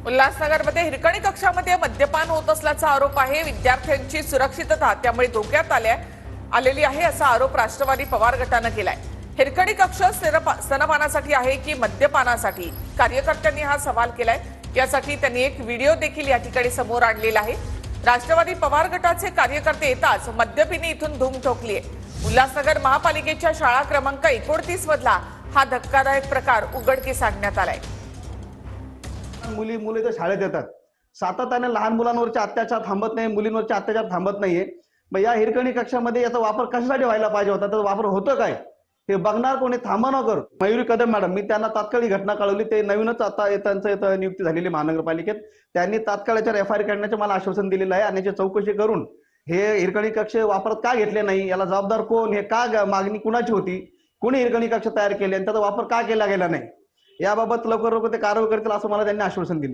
उल्हासनगरमध्ये हिरकणी कक्षामध्ये मद्यपान होत असल्याचा आरोप आहे। विद्यार्थ्यांची सुरक्षितता त्यामुळे धोक्यात आलेली आहे असा आरोप राष्ट्रवादी पवार गटाने केलाय। हिरकणी कक्ष स्तनपानासाठी आहे की मद्यपानासाठी? कार्यकर्त्यांनी हा सवाल केलाय। यासाठी त्यांनी एक व्हिडिओ देखील या ठिकाणी समोर आणलेला आहे। राष्ट्रवादी पवार गटाचे कार्यकर्ते येताच मद्यपिनी इथून धूम ठोकली आहे। उल्हासनगर महापालिकेच्या शाळा क्रमांक 29 मधला हा धक्कादायक प्रकार उघडकीस आणण्यात आलाय। मुली तर शाळेत येतात, सातत्याने लहान मुलांवरचे अत्याचार थांबत नाही, मुलींवरचे अत्याचार थांबत नाहीये। मग या हिरकणी कक्षामध्ये याचा वापर कशासाठी व्हायला पाहिजे होता? तर वापर होतं काय हे बघणार कोणी? थांबा न कर मयुरी कदम मॅडम, मी त्यांना तात्काळ घटना कळवली। ते नवीनच आता त्यांचं नियुक्ती झालेली महानगरपालिकेत, त्यांनी तात्काळ याच्यावर एफआयआर काढण्याचे मला आश्वासन दिलेलं आहे आणि याची चौकशी करून हे हिरकणी कक्ष वापरात का घेतले नाही, याला जबाबदार कोण, हे का मागणी कुणाची होती, कोणी हिरकणी कक्ष तयार केले आणि त्याचा वापर का केला गेला नाही, याबाबत लवकर ते कारवाई करतील असं मला त्यांनी आश्वासन दिले।